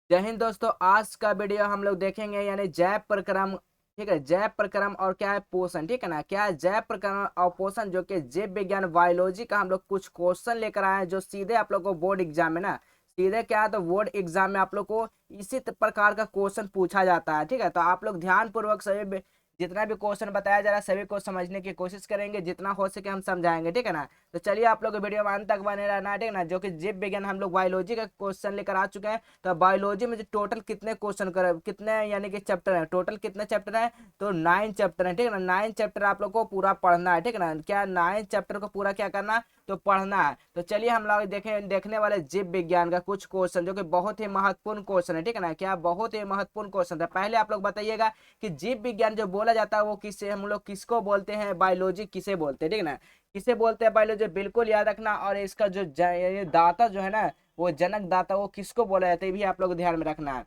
जय हिंद दोस्तों। आज का वीडियो हम लोग देखेंगे यानी जैव प्रक्रम। ठीक है, जैव प्रक्रम और क्या है पोषण। ठीक है ना, क्या है जैव प्रक्रम और पोषण, जो कि जीव विज्ञान बायोलॉजी का हम लोग कुछ क्वेश्चन लेकर आए हैं जो सीधे आप लोग को बोर्ड एग्जाम में ना सीधे क्या है तो बोर्ड एग्जाम में आप लोग को इसी प्रकार का क्वेश्चन पूछा जाता है। ठीक है, तो आप लोग ध्यान पूर्वक सभी जितना भी क्वेश्चन बताया जा रहा है सभी को समझने की कोशिश करेंगे, जितना हो सके हम समझाएंगे। ठीक है ना, तो चलिए आप लोग वीडियो में अंत तक बने रहना। ठीक है ना, जो कि जीव विज्ञान हम लोग बायोलॉजी का क्वेश्चन लेकर आ चुके हैं। तो बायोलॉजी में जो टोटल कितने क्वेश्चन कर कितने यानी कि चैप्टर है, टोटल कितने चैप्टर है तो 9 चैप्टर है। ठीक है ना, 9 चैप्टर आप लोग को पूरा पढ़ना है। ठीक है ना, क्या 9 चैप्टर को पूरा क्या करना तो पढ़ना है। तो चलिए हम लोग देखने वाले जीव विज्ञान का कुछ क्वेश्चन जो कि बहुत ही महत्वपूर्ण क्वेश्चन है। ठीक है ना, क्या बहुत ही महत्वपूर्ण क्वेश्चन है। पहले आप लोग बताइएगा कि जीव विज्ञान जो बोला जाता है वो किससे हम लोग किसको बोलते हैं, बायोलॉजी किसे बोलते हैं। ठीक है ना, किसे बोलते हैं बायोलॉजी, बिल्कुल याद रखना। और इसका जो ये दाता जो है ना वो जनक दाता वो किसको बोला जाता है ये भी आप लोग ध्यान में रखना है।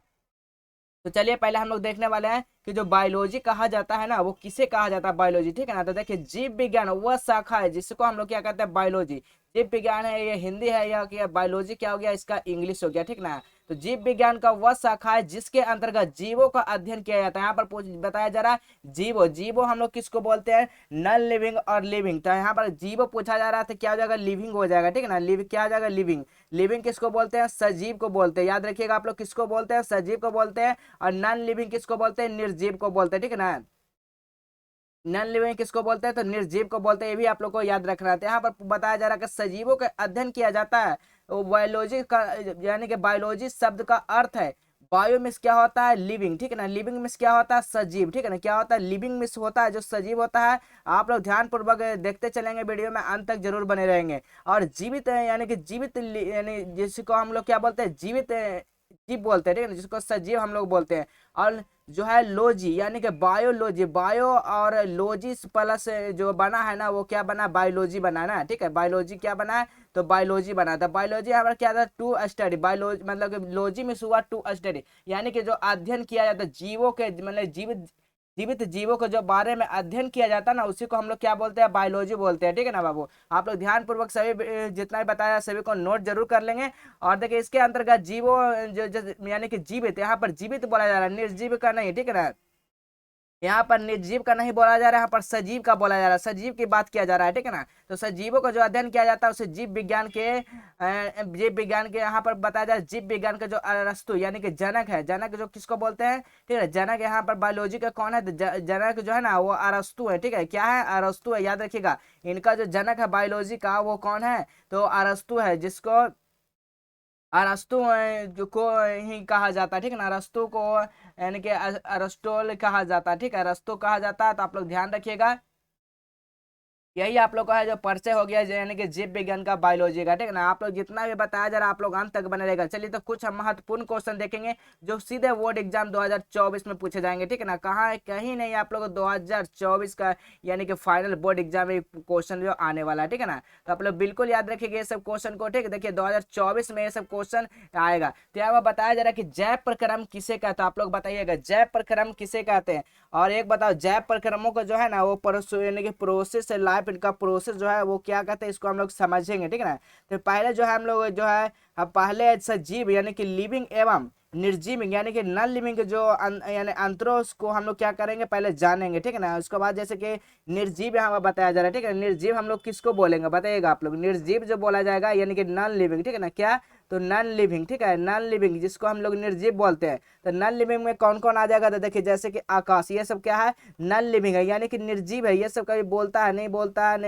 तो चलिए पहले हम लोग देखने वाले हैं कि जो बायोलॉजी कहा जाता है ना वो किसे कहा जाता है बायोलॉजी। ठीक है ना, तो देखिए जीव विज्ञान वह शाखा है जिसको हम लोग क्या कहते हैं बायोलॉजी। जीव विज्ञान है ये हिंदी है या क्या बायोलॉजी क्या हो गया इसका इंग्लिश हो गया। ठीक ना, तो जीव विज्ञान का वह शाखा है जिसके अंतर्गत जीवों का अध्ययन किया जाता है। यहाँ पर बताया जा रहा है जीवो जीवो हम लोग किसको बोलते हैं नॉन लिविंग और लिविंग। तो यहाँ पर जीवो पूछा जा रहा है तो क्या हो जाएगा लिविंग हो जाएगा। ठीक है ना, लिव क्या हो जाएगा लिविंग। लिविंग किसको बोलते हैं सजीव को बोलते हैं, याद रखिएगा आप लोग किसको बोलते हैं सजीव को बोलते हैं। और नॉन लिविंग किसको बोलते हैं निर्जीव को बोलते हैं। ठीक है ना, नॉन लिविंग किसको बोलते हैं तो निर्जीव को बोलते हैं, ये भी आप लोग को याद रखना है। यहाँ पर बताया जा रहा है कि सजीवों का अध्ययन किया जाता है। वो बायोलॉजी का यानी कि बायोलॉजी शब्द का अर्थ है बायो मिस क्या होता है लिविंग। ठीक है ना, लिविंग मिस क्या होता है सजीव। ठीक है ना, क्या होता है लिविंग मिस होता है जो सजीव होता है। आप लोग ध्यान पूर्वक देखते चलेंगे वीडियो में अंत तक जरूर बने रहेंगे। और जीवित यानी कि जीवित यानी जिसको हम लोग क्या बोलते हैं जीवित जीव बोलते हैं। ठीक है ना, जिसको सजीव हम लोग बोलते हैं। और जो है लॉजी यानी कि बायोलॉजी, बायो और लॉजी प्लस जो बना है ना वो क्या बना बायोलॉजी बना ना। ठीक है, बायोलॉजी क्या बना है तो बायोलॉजी बना था। बायोलॉजी हमारा क्या था टू स्टडी, बायोलॉजी मतलब लॉजी में हुआ टू स्टडी यानी कि जो अध्ययन किया जाता है जीवों के मतलब जीवित जीवित जीवों को जो बारे में अध्ययन किया जाता है ना उसी को हम लोग क्या बोलते हैं बायोलॉजी बोलते हैं। ठीक है ना बाबू, आप लोग ध्यान पूर्वक सभी जितना भी बताया सभी को नोट जरूर कर लेंगे। और देखिए इसके अंतर्गत जीवो यानी कि जीवित, यहाँ पर जीवित बोला जा रहा है निर्जीव का नहीं। ठीक है ना, यहाँ पर निर्जीव का नहीं बोला जा रहा है, यहाँ पर सजीव का बोला जा रहा है, सजीव की बात किया जा रहा है। ठीक है ना, तो सजीवों का जो अध्ययन किया जाता है उसे जीव विज्ञान के यहाँ पर बताया जा रहा है। जीव विज्ञान का जो अरस्तु यानी कि जनक है, जनक जो किसको बोलते हैं ठीक है जनक यहाँ पर बायोलॉजी का कौन है तो जनक जो है ना वो अरस्तु है। ठीक है, क्या है अरस्तु है, याद रखिएगा इनका जो जनक है बायोलॉजी का वो कौन है तो अरस्तु है, जिसको अरस्तु जो को ही कहा जाता है। ठीक है ना, अरस्तु को यानी कि अरस्टोल कहा जाता है। ठीक है, अरस्तु कहा जाता है, तो आप लोग ध्यान रखिएगा। यही आप लोग का है जो परिचय हो गया यानी कि जीव विज्ञान का बायोलॉजी का। ठीक है ना, आप लोग जितना भी बताया जा रहा है आप लोग अंत तक बने रहेगा। चलिए तो कुछ हम महत्वपूर्ण क्वेश्चन देखेंगे जो सीधे बोर्ड एग्जाम 2024 में पूछे जाएंगे। ठीक है ना, कहाँ है कहीं नहीं, आप लोग 2024 का यानी कि फाइनल बोर्ड एग्जाम में क्वेश्चन जो आने वाला है। ठीक है ना, तो आप लोग बिल्कुल याद रखिएगा ये सब क्वेश्चन को। ठीक है, देखिए 2024 में ये सब क्वेश्चन आएगा। तो यहाँ बताया जा रहा है कि जैव प्रक्रम किसे कहते हैं, आप लोग बताइएगा जैव प्रक्रम किसे कहते हैं। और एक बताओ जैव प्रक्रमों का जो है ना वो यानी कि प्रोसेस है लाइफ, इनका प्रोसेस जो है वो क्या कहते हैं इसको हम लोग समझेंगे। ठीक है ना, तो पहले जो है हम लोग जो है पहले सजीव यानी कि लिविंग एवं निर्जीव यानी कि नॉन लिविंग जो यानी अंतरों को हम लोग क्या करेंगे पहले जानेंगे। ठीक है ना, उसके बाद जैसे कि निर्जीव यहाँ बताया जा रहा है। ठीक है, निर्जीव हम लोग किसको बोलेंगे बताइएगा आप लोग, निर्जीव जो बोला जाएगा यानी कि नॉन लिविंग। ठीक है ना, क्या तो नॉन लिविंग। ठीक है, नॉन लिविंग जिसको हम लोग निर्जीव बोलते हैं। तो नॉन लिविंग में कौन कौन आ जाएगा तो देखिए जैसे कि आकाश, ये सब क्या है नॉन लिविंग है यानी कि निर्जीव है। ये सब कभी बोलता है नहीं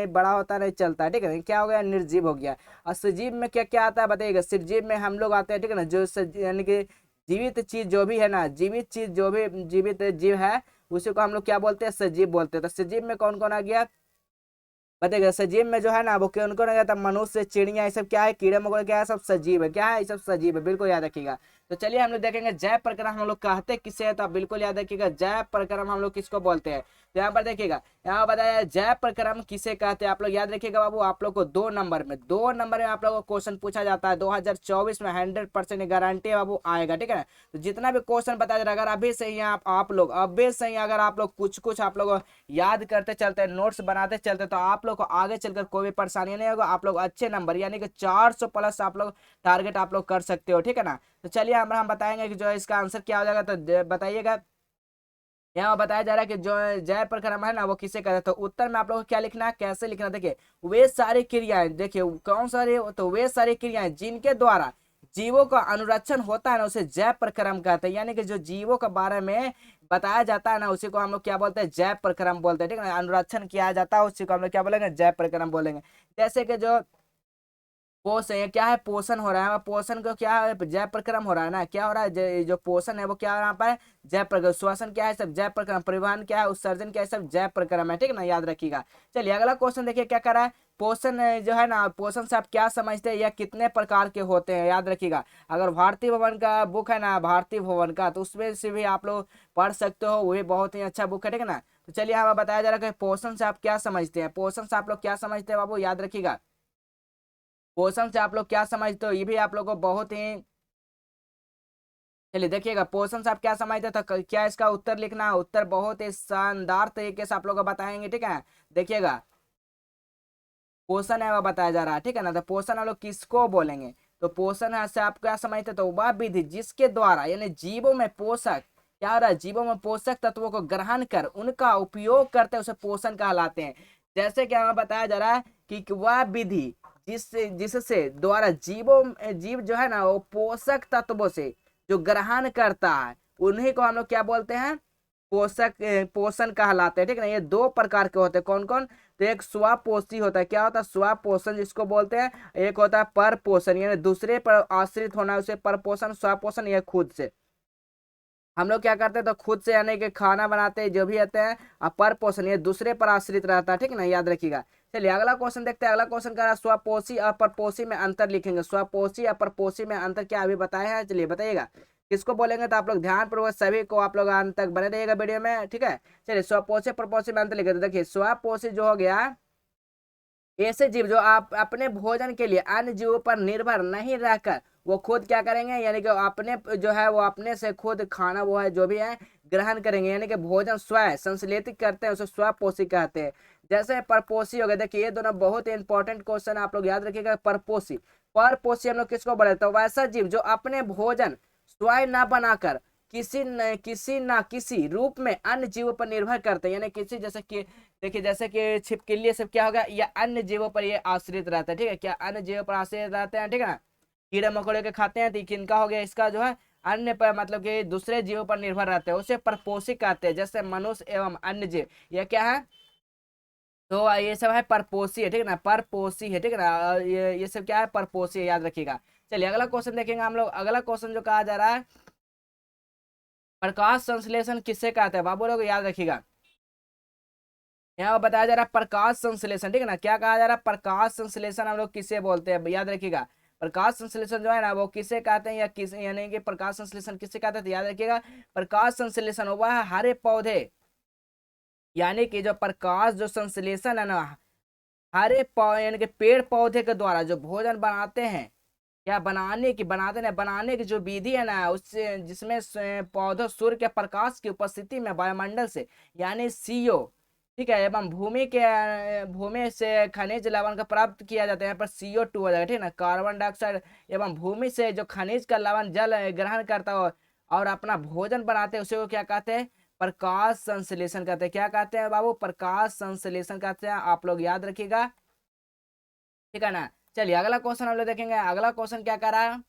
बड़ा होता नहीं चलता है। ठीक है, क्या हो गया निर्जीव हो गया। और सजीव में क्या क्या आता है बताइएगा, सजीव में हम लोग आते हैं। ठीक है ना, जो यानी कि जीवित चीज जो भी है ना, जीवित चीज जो भी जीवित जीव है उसी को हम लोग क्या बोलते हैं सजीव बोलते हैं। तो सजीव में कौन कौन आ गया बताइएगा, सजीव में जो है ना वो कौन कौन आ जाता है मनुष्य चिड़िया ये सब क्या है कीड़े मकोड़े क्या है सब सजीव है। क्या है ये सब सजीव है, बिल्कुल याद रखिएगा। तो चलिए हम लोग देखेंगे जैव प्रक्रम हम लोग कहते किसे है, तो आप बिल्कुल याद रखिएगा जैव प्रक्रम हम लोग किसको बोलते हैं। तो यहाँ पर देखिएगा यहाँ बताया जैव प्रक्रम किसे कहते हैं, आप लोग याद रखिएगा बाबू। आप लोग को 2 नंबर में आप लोग को क्वेश्चन पूछा जाता है 2024 में 100% गारंटी है बाबू आएगा। ठीक है ना, तो जितना भी क्वेश्चन बताया जा रहा है अगर अभी से ही आप लोग अभी से ही अगर आप लोग कुछ कुछ आप लोग याद करते चलते नोट्स बनाते चलते तो आप लोग लोग को आगे चलकर कोई भी परेशानी नहीं होगा, आप लोग अच्छे नंबर यानी कि 400 प्लस आप लोग टारगेट आप लोग कर सकते हो, ठीक है ना। तो चलिए हम बताएंगे कि जो है इसका आंसर क्या हो जाएगा, तो बताइएगा। यहाँ बताया जा रहा है कि जो जय प्रक्रम है ना वो किसे कहते हैं, तो उत्तर में आप लोगों को क्या लिखना है, कैसे लिखना है, देखिए वे सारी क्रियाएं, देखिए कौन सारी, तो वे सारी क्रियाएं जिनके द्वारा जीवों का अनुरक्षण होता है ना उसे जय प्रक्रम कहते हैं, यानी कि जो जीवों के बारे में बताया जाता है ना उसी को हम लोग क्या बोलते हैं, जय प्रक्रम बोलते हैं, ठीक है ना। अनुरक्षण किया जाता है उसी को हम लोग क्या बोलेंगे, जय प्रक्रम बोलेंगे। जैसे कि जो पोषण, ये क्या है, पोषण हो रहा है, पोषण को क्या है, जय प्रक्रम हो रहा है ना, क्या हो रहा है, जो पोषण है वो क्या हो रहा है यहाँ पर, जय प्रक्रम। श्वसन क्या है, सब जय प्रक्रम। परिवहन क्या है, उत्सर्जन क्या है, सब जय प्रक्रम है, ठीक है ना, याद रखिएगा। चलिए अगला क्वेश्चन देखिए क्या कर रहा है। पोषण जो है ना, पोषण से आप क्या समझते हैं, या कितने प्रकार के होते हैं, याद रखिएगा। अगर भारतीय भवन का बुक है ना, भारतीय भवन का, तो उसमें से भी आप लोग पढ़ सकते हो, वही बहुत ही अच्छा बुक है, ठीक है ना। तो चलिए हमें बताया जा रहा है कि पोषण से आप क्या समझते हैं, पोषण से आप लोग क्या समझते हैं बाबू, याद रखिएगा। पोषण से आप लोग क्या समझते हो, ये भी आप लोग को बहुत ही, चलिए देखिएगा, पोषण से आप क्या समझते हो, तो क्या इसका उत्तर लिखना है, उत्तर बहुत ही शानदार तरीके से आप लोग को बताएंगे, ठीक है। देखिएगा पोषण है वो बताया जा रहा है, ठीक है ना। तो पोषण हम लोग किसको बोलेंगे, तो पोषण है से आप क्या समझते हो, तो वह विधि जिसके द्वारा यानी जीवों में पोषक क्या हो रहा है, जीवों में पोषक तत्वों को ग्रहण कर उनका उपयोग करते हैं उसे पोषण कहलाते हैं। जैसे कि हमें बताया जा रहा है कि वह विधि जिससे द्वारा जीव जो है ना वो पोषक तत्वों से जो ग्रहण करता है उन्हीं को हम लोग क्या बोलते हैं, पोषक पोषण कहलाते हैं, ठीक है ना। ये दो प्रकार के होते हैं, कौन कौन, तो एक स्वपोषी होता है, क्या होता है, स्वपोषण जिसको बोलते हैं। एक होता है पर पोषण, यानी दूसरे पर आश्रित होना, उसे पर पोषण। स्वपोषण यह खुद से हम लोग क्या करते हैं, तो खुद से यानी कि खाना बनाते हैं जो भी आते हैं, और पर पोषण ये दूसरे पर आश्रित रहता है, ठीक है ना, याद रखिएगा। चलिए अगला क्वेश्चन देखते हैं। अगला क्वेश्चन कर रहा है स्वपोषी और परपोषी में अंतर लिखेंगे। स्वपोषी और परपोषी में अंतर क्या अभी बताया है, चलिए बताइएगा किसको बोलेंगे, तो आप लोग ध्यान पूर्वक सभी को आप लोग अंत तक बने रहिएगा वीडियो में, ठीक है। चलिए स्वपोषी परपोषी में अंतर लिखे, तो देखिए स्वपोषी जो हो गया ऐसे जीव जो आप अपने भोजन के लिए अन्य जीवों पर निर्भर नहीं रहकर वो खुद क्या करेंगे, यानी कि अपने जो है वो अपने से खुद खाना वो है जो भी है ग्रहण करेंगे, यानी कि भोजन स्वयं संश्लेषित करते हैं, उसे स्वपोषी कहते हैं। जैसे परपोषी हो गया, देखिए ये दोनों बहुत ही इंपॉर्टेंट क्वेश्चन आप लोग याद रखिएगा। परपोषी, परपोषी हम लोग किसको बोले, तो वैसा जीव जो अपने भोजन स्वयं न बनाकर किसी रूप में अन्य जीवों पर निर्भर करते हैं, यानी किसी जैसे कि देखिए जैसे कि छिपकली सब क्या होगा, या अन्य जीवों पर ये आश्रित रहता है, ठीक है, क्या अन्य जीवों पर आश्रित रहते हैं, ठीक है ना। कीड़े मकोड़े के खाते हैं, तो किनका हो गया, इसका जो है अन्य पर मतलब कि दूसरे जीवों पर निर्भर रहते हैं, उसे परपोषी कहते हैं। जैसे मनुष्य एवं अन्य जीव ये क्या है, तो ये सब है परपोषी है, ठीक है ना, परपोषी है, ठीक है ना। ये सब क्या है, परपोषी है, याद रखिएगा। चलिए अगला क्वेश्चन देखेंगे हम लोग। अगला क्वेश्चन जो कहा जा रहा है, प्रकाश संश्लेषण किससे कहते हैं बाबू लोग, याद रखिएगा। यहाँ बताया जा रहा है प्रकाश संश्लेषण, ठीक है ना, क्या कहा जा रहा है, प्रकाश संश्लेषण हम लोग किसे बोलते हैं, याद रखिएगा। प्रकाश संश्लेषण जो है ना वो किसे कहते हैं, या किस यानी कि प्रकाश संश्लेषण किसे कहते हैं, तो याद रखिएगा प्रकाश संश्लेषण हुआ है हरे पौधे, यानी कि जो प्रकाश जो संश्लेषण है ना यानी कि पेड़ पौधे के द्वारा जो भोजन बनाते हैं, या बनाने की जो विधि है ना उससे जिसमें पौधों सूर्य के प्रकाश की उपस्थिति में वायुमंडल से यानी सीओ, ठीक है, एवं भूमि से खनिज लवण का प्राप्त किया जाता है, यहाँ पर CO2 हो जाएगा, ठीक है ना, कार्बन डाइऑक्साइड, एवं भूमि से जो खनिज का लवण जल ग्रहण करता हो और अपना भोजन बनाते हैं उसे को क्या कहते हैं, प्रकाश संश्लेषण कहते हैं। क्या कहते हैं बाबू, प्रकाश संश्लेषण कहते हैं, आप लोग याद रखिएगा, ठीक है ना। चलिए अगला क्वेश्चन हम लोग देखेंगे। अगला क्वेश्चन क्या कर रहा है,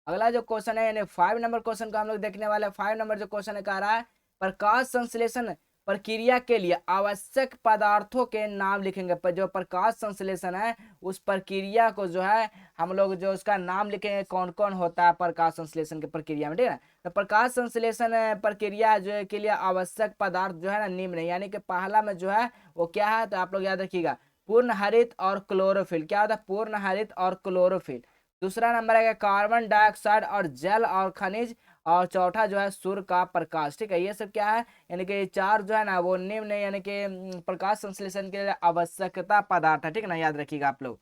अगला जो क्वेश्चन है यानी 5 नंबर क्वेश्चन का हम लोग देखने वाले हैं। 5 नंबर जो क्वेश्चन है कह रहा है प्रकाश संश्लेषण प्रक्रिया के लिए आवश्यक पदार्थों के नाम लिखेंगे। पर जो प्रकाश संश्लेषण है उस प्रक्रिया को जो है हम लोग जो उसका नाम लिखेंगे, कौन कौन होता है प्रकाश संश्लेषण की प्रक्रिया में, ठीक है। तो प्रकाश संश्लेषण प्रक्रिया जो है के लिए आवश्यक पदार्थ जो है ना निम्न है, यानी कि पहला में जो है वो क्या है, तो आप लोग याद रखिएगा पूर्ण हरित और क्लोरोफिल। क्या होता है, पूर्ण हरित और क्लोरोफिल। दूसरा नंबर है कार्बन डाइऑक्साइड और जल और खनिज, और चौथा जो है सूर्य का प्रकाश, ठीक है। ये सब क्या है, यानी कि चार जो है ना वो निम्न यानी कि प्रकाश संश्लेषण के लिए आवश्यकता पदार्थ है, ठीक है ना, याद रखिएगा आप लोग।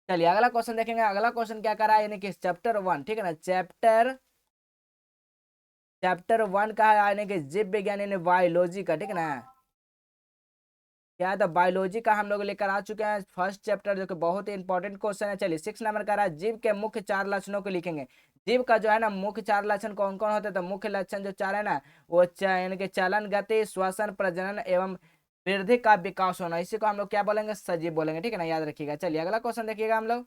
चलिए अगला क्वेश्चन देखेंगे। अगला क्वेश्चन क्या कर रहा है, यानी कि चैप्टर 1, ठीक है ना, चैप्टर 1 का है यानी कि जीव विज्ञान यानी बायोलॉजी का, ठीक है ना। क्या है, तो बायोलॉजी का हम लोग लेकर आ चुके हैं फर्स्ट चैप्टर, जो कि बहुत ही इंपॉर्टेंट क्वेश्चन है। चलिए 6 नंबर का रहा है, जीव के मुख्य 4 लक्षणों को लिखेंगे। जीव का जो है ना मुख्य 4 लक्षण कौन कौन होते हैं, तो मुख्य लक्षण जो 4 है ना वो यानी कि चलन, गति, श्वसन, प्रजनन एवं वृद्धि का विकास होना, इसी को हम लोग क्या बोलेंगे, सजीव बोलेंगे, ठीक है ना, याद रखिएगा। चलिए अगला क्वेश्चन देखिएगा हम लोग।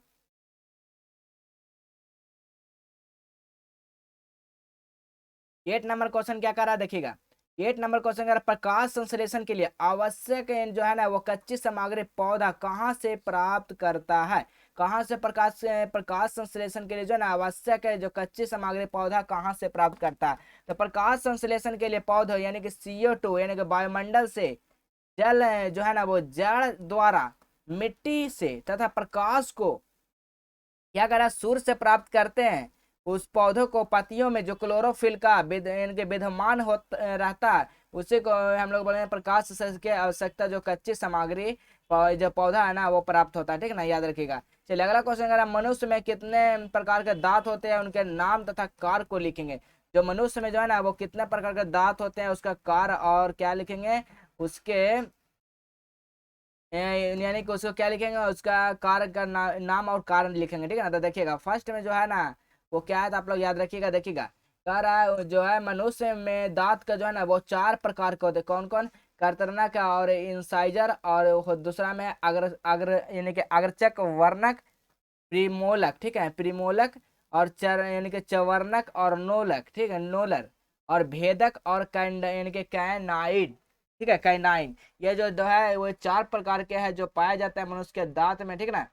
8 नंबर क्वेश्चन क्या कर रहा है, देखिएगा। 8 नंबर क्वेश्चन कर रहा है, प्रकाश संश्लेषण के लिए आवश्यक जो है ना वो कच्ची सामग्री पौधा कहाँ से प्राप्त करता है। कहाँ से प्रकाश संश्लेषण के लिए जो है ना आवश्यक है जो कच्ची सामग्री पौधा कहाँ से प्राप्त करता है। तो प्रकाश संश्लेषण के लिए पौधे यानी कि CO2 यानी कि वायुमंडल से, जल जो है ना वो जड़ द्वारा, मिट्टी से तथा प्रकाश को क्या करा सूर्य से प्राप्त करते हैं। उस पौधों को पत्तियों में जो क्लोरोफिल का इनके विद्यमान हो रहता है उसी को हम लोग बोलेंगे प्रकाश से के आवश्यकता जो कच्ची सामग्री जो पौधा है ना वो प्राप्त होता है, ठीक है ना, याद रखिएगा। चलिए अगला क्वेश्चन करा, मनुष्य में कितने प्रकार के दांत होते हैं, उनके नाम तथा कार्य को लिखेंगे। जो मनुष्य में जो है ना वो कितने प्रकार के दांत होते हैं उसका कार्य और क्या लिखेंगे, उसके यानी कि उसको क्या लिखेंगे, उसका कार्य का नाम और कारण लिखेंगे, ठीक है ना। तो देखिएगा फर्स्ट में जो है ना वो क्या है, तो आप लोग याद रखिएगा। देखिएगा कह रहा है जो है मनुष्य में दांत का जो है ना वो 4 प्रकार के होते हैं, कौन कौन, कर्तनक और इंसाइजर, और दूसरा में अग्र अग्र यानी कि अग्रचक, वर्णक, प्रीमोलक, ठीक है, प्रीमोलक, और चर यानी कि चवर्णक और नोलक, ठीक है, नोलर, और भेदक और कैंड यानी कि कैनाइड, ठीक है, कैनाइन। ये जो है वो 4 प्रकार के हैं जो पाया जाता है मनुष्य के दांत में, ठीक है ना।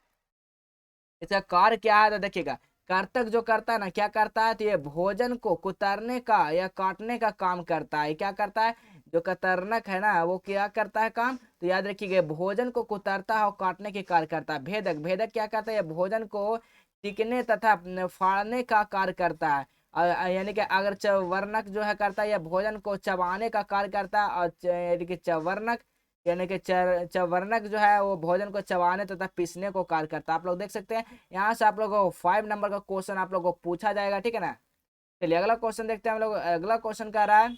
इसका कार्य क्या है, तो देखिएगा कर्तक जो करता है ना क्या करता है, तो ये भोजन को कुतरने का या काटने का काम करता है। क्या करता है, जो कतरनक है ना वो क्या करता है काम, तो याद रखिएगा भोजन को कुतरता है और काटने के कार्य करता है। भेदक, भेदक क्या करता है, भोजन को टिकने तथा फाड़ने का कार्य करता है। यानी कि अगर चवर्णक जो है करता है, यह भोजन को चबाने का कार्य करता है, और यानी कि चवर्णक यानी कि चवर्णक जो है वो भोजन को चबाने तथा पीसने को कार्य करता है। आप लोग देख सकते हैं यहाँ से आप लोग को 5 नंबर का क्वेश्चन आप लोग को पूछा जाएगा, ठीक है ना। चलिए अगला क्वेश्चन देखते हैं हम लोग। अगला क्वेश्चन कह रहा है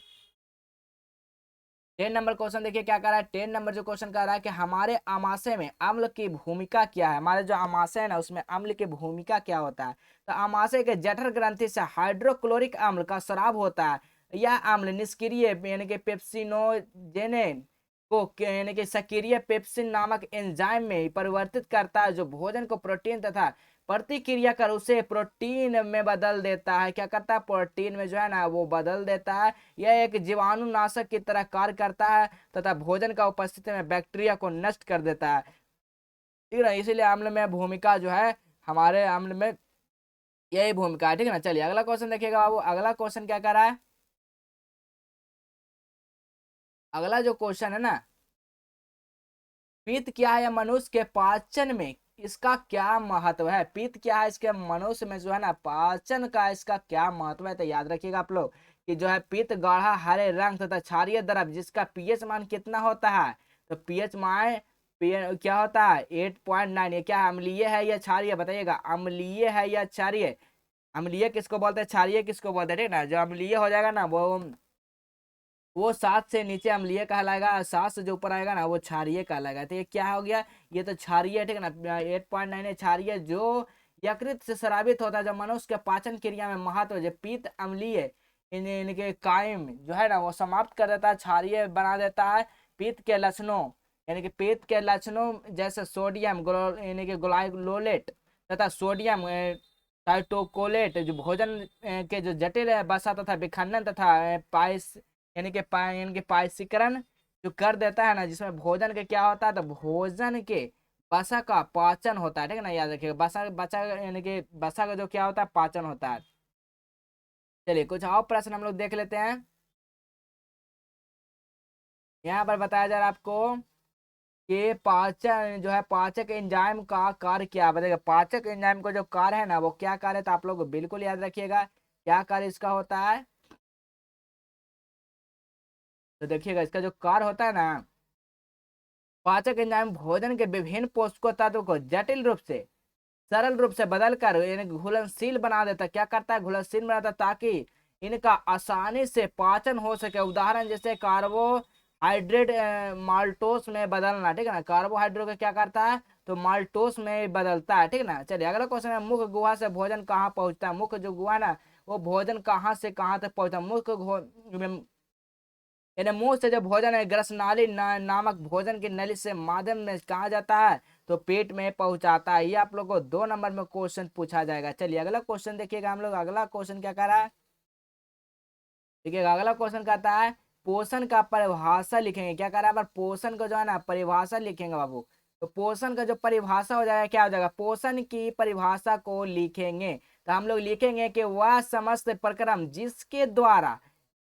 10 नंबर क्वेश्चन, देखिए क्या कर रहा है। 10 नंबर जो क्वेश्चन कर रहा है कि हमारे आमाशय में अम्ल की भूमिका क्या है। हमारे जो आमाशय है ना उसमें अम्ल की भूमिका क्या होता है, तो आमाशय के जठर ग्रंथि से हाइड्रोक्लोरिक अम्ल का स्राव होता है। यह अम्ल निष्क्रिय यानी कि पेप्सिनोजेन को यानी कि सक्रिय पेप्सिन नामक एंजाइम में परिवर्तित करता है, जो भोजन को प्रोटीन तथा प्रतिक्रिया कर उसे प्रोटीन में बदल देता है। क्या करता है, प्रोटीन में जो है ना वो बदल देता है। यह एक जीवाणुनाशक की तरह कार्य करता है तथा भोजन का उपस्थिति में बैक्टीरिया को नष्ट कर देता है, ठीक है ना। इसीलिए अम्ल में भूमिका जो है हमारे अम्ल में यही भूमिका है, ठीक है ना। चलिए अगला क्वेश्चन देखिएगा बाबू। अगला क्वेश्चन क्या कर रहा है, अगला जो क्वेश्चन है ना, पित्त क्या है या मनुष्य के पाचन में इसका क्या महत्व है। पित्त क्या है इसके मनुष्य में जो है ना पाचन का इसका क्या महत्व है, तो याद रखिएगा आप लोग कि जो है पित्त गाढ़ा हरे रंग तथा क्षारीय द्रव जिसका पीएच मान कितना होता है, तो पीएच मान क्या होता है 8.9। ये क्या अम्लीय है या क्षारीय, बताइएगा अम्लीय है या क्षारीय। अम्लीय किसको बोलते हैं, क्षारीय किसको बोलते हैं, ठीक है ना। जो अम्लीय हो जाएगा ना वो 7 से नीचे अम्लीय कहलाएगा, और 7 से जो ऊपर आएगा ना वो क्षारीय कहलाएगा। तो ये क्या हो गया, ये तो क्षारीय है, ठीक है ना। 8.9 है क्षारीय, जो यकृत से स्रावित होता है, जब मनुष्य के पाचन क्रिया में महत्व जो पित्त अम्लीय इनके कायम जो है ना वो समाप्त कर देता है, क्षारीय बना देता है। पित्त के लक्षणों यानी कि पित्त के लक्षणों जैसे सोडियम यानी कि ग्लाइकोलेट तथा सोडियम साइटोकोलेट जो भोजन के जो जटिल वसा तथा विखंडन तथा पाइस यानी कि पायसीकरण जो कर देता है ना, जिसमें भोजन के क्या होता है, तो भोजन के वसा का पाचन होता है, ठीक है ना, याद रखिएगा। वसा बचा यानी कि वसा का जो क्या होता है पाचन होता है। चलिए कुछ और प्रश्न हम लोग देख लेते हैं। यहाँ पर बताया जा रहा है आपको कि पाचन जो है पाचक एंजाइम का कार्य क्या बताएगा। पाचक एंजाइम का जो कार्य है ना वो क्या कार्य है, तो आप लोग बिल्कुल याद रखिएगा क्या कार्य इसका होता है। तो देखिएगा इसका जो कार्य होता है ना, पाचक एंजाइम भोजन के विभिन्न पोषक तत्व को जटिल रूप से सरल रूप से बदलकर यानी घुलनशील बना देता है। क्या करता है, घुलनशील बनाता है ताकि इनका आसानी से पाचन हो सके। उदाहरण जैसे हाइड्रेट माल्टोस में बदलना, ठीक है ना, कार्बोहाइड्रेट को क्या करता है तो माल्टोस में बदलता है, ठीक है ना। चलिए अगला क्वेश्चन है, मुख्य गुहा से भोजन कहाँ पहुंचता है। मुख्य जो गुहा है ना वो भोजन कहाँ से कहाँ तक पहुंचता है। यानी मुंह से जो भोजन है ग्रसनाली नामक भोजन की नली से माध्यम में कहा जाता है तो पेट में पहुंचाता है। ये आप लोग को 2 नंबर में क्वेश्चन पूछा जाएगा। चलिए अगला क्वेश्चन देखिएगा, हम लोग अगला क्वेश्चन क्या कर रहा है, देखिएगा अगला क्वेश्चन कहता है पोषण का परिभाषा लिखेंगे। क्या कर रहा है, पर पोषण को जो है ना परिभाषा लिखेंगे बाबू। तो पोषण का जो परिभाषा हो जाएगा क्या हो जाएगा, पोषण की परिभाषा को लिखेंगे तो हम लोग लिखेंगे कि वह समस्त प्रक्रम जिसके द्वारा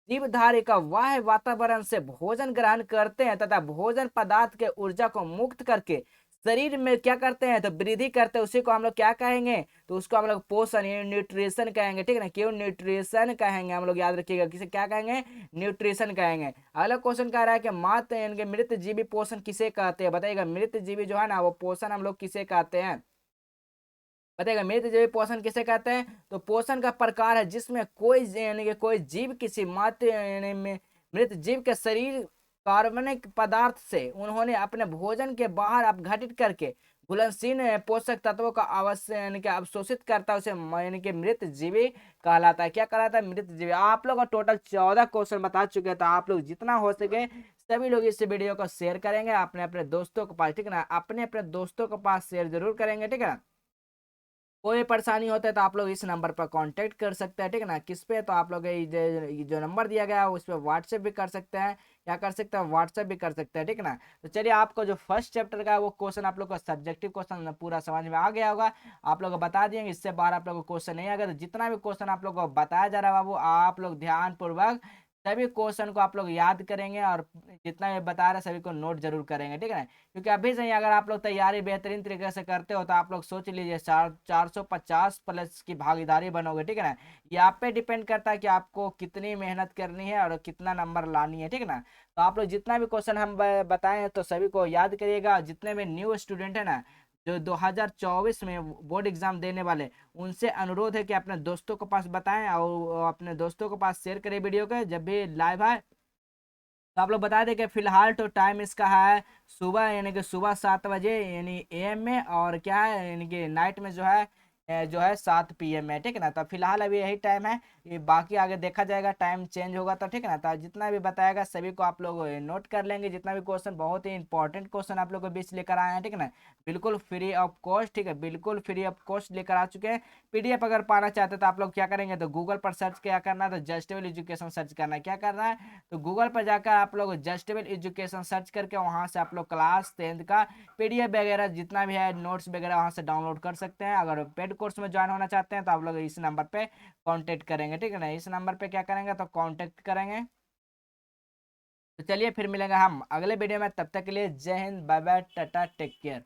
जीवधारी का वाह्य वातावरण से भोजन ग्रहण करते हैं तथा भोजन पदार्थ के ऊर्जा को मुक्त करके शरीर में क्या करते हैं तो वृद्धि करते हैं, उसी को हम लोग क्या कहेंगे तो उसको हम लोग पोषण यानी न्यूट्रिशन कहेंगे, ठीक है ना। क्यों न्यूट्रिशन कहेंगे, हम लोग याद रखिएगा किसे क्या कहेंगे, न्यूट्रिशन कहेंगे। अगला क्वेश्चन कह रहा है कि मात्र यानी कि मृत जीवी पोषण किसे कहते हैं, बताइएगा मृत जीवी जो है ना वो पोषण हम लोग किसे कहते हैं, बताइएगा मृत जीव पोषण किसे कहते हैं। तो पोषण का प्रकार है जिसमें कोई यानी कि कोई जीव किसी मात्र यानी में मृत जीव के शरीर कार्बनिक पदार्थ से उन्होंने अपने भोजन के बाहर अपघटित करके घुलनशील पोषक तत्वों का आवश्यक यानी कि अवशोषित करता है, उसे यानी कि मृत जीवी कहलाता है। क्या कहलाता है, मृत जीवी। आप लोग टोटल 14 क्वेश्चन बता चुके हैं, तो आप लोग जितना हो सके सभी लोग इस वीडियो को शेयर करेंगे अपने अपने दोस्तों के पास, ठीक है ना, अपने अपने दोस्तों के पास शेयर जरूर करेंगे, ठीक है ना। कोई परेशानी होता है तो आप लोग इस नंबर पर कांटेक्ट कर सकते हैं, ठीक है ना। किस पे, तो आप लोग ये जो नंबर दिया गया है उस पर व्हाट्सएप भी कर सकते हैं, क्या कर सकते हैं व्हाट्सएप भी कर सकते हैं, ठीक है ना। तो चलिए आपको जो फर्स्ट चैप्टर का है वो क्वेश्चन आप लोग का सब्जेक्टिव क्वेश्चन पूरा समझ में आ गया होगा। आप लोग को बता दिएंगे, इससे बाहर आप लोग को क्वेश्चन नहीं आएगा। तो जितना भी क्वेश्चन आप लोग को बताया जा रहा है बाबू आप लोग ध्यान पूर्वक सभी क्वेश्चन को आप लोग याद करेंगे और जितना भी बता रहे सभी को नोट जरूर करेंगे, ठीक है ना। क्योंकि अभी से ही अगर आप लोग तैयारी बेहतरीन तरीके से करते हो तो आप लोग सोच लीजिए 450 प्लस की भागीदारी बनोगे, ठीक है ना। ये आप पे डिपेंड करता है कि आपको कितनी मेहनत करनी है और कितना नंबर लानी है, ठीक है ना। तो आप लोग जितना भी क्वेश्चन हम बताए हैं तो सभी को याद करिएगा। जितने भी न्यू स्टूडेंट है ना जो 2024 में बोर्ड एग्जाम देने वाले, उनसे अनुरोध है कि अपने दोस्तों के पास बताएं और अपने दोस्तों के पास शेयर करें वीडियो के जब भी लाइव आए। तो आप लोग बता दें कि फिलहाल तो टाइम इसका है सुबह यानी कि सुबह 7 बजे यानी AM में, और क्या है यानी कि नाइट में जो है 7 PM में, ठीक है ना। तो फिलहाल अभी यही टाइम है, ये बाकी आगे देखा जाएगा, टाइम चेंज होगा तो, ठीक है ना। तो जितना भी बताएगा सभी को आप लोग नोट कर लेंगे। जितना भी क्वेश्चन बहुत ही इंपॉर्टेंट क्वेश्चन आप लोग के बीच लेकर आए हैं, ठीक है ना, बिल्कुल फ्री ऑफ कॉस्ट, ठीक है, बिल्कुल फ्री ऑफ कॉस्ट लेकर आ चुके हैं। PDF अगर पाना चाहते हैं तो आप लोग क्या करेंगे तो गूगल पर सर्च क्या करना है तो जस्टेबल एजुकेशन सर्च करना है। क्या करना है तो गूगल पर जाकर आप लोग जस्टेबल एजुकेशन सर्च करके वहां से आप लोग क्लास 10th का PDF वगैरह जितना भी है नोट्स वगैरह वहां से डाउनलोड कर सकते हैं। अगर पेड कोर्स में ज्वाइन होना चाहते हैं तो आप लोग इस नंबर पे कांटेक्ट करेंगे, ठीक है ना। इस नंबर पे क्या करेंगे तो कांटेक्ट करेंगे। तो चलिए फिर मिलेंगे हम अगले वीडियो में, तब तक के लिए जय हिंद, बाय बाय, टाटा, टेक केयर।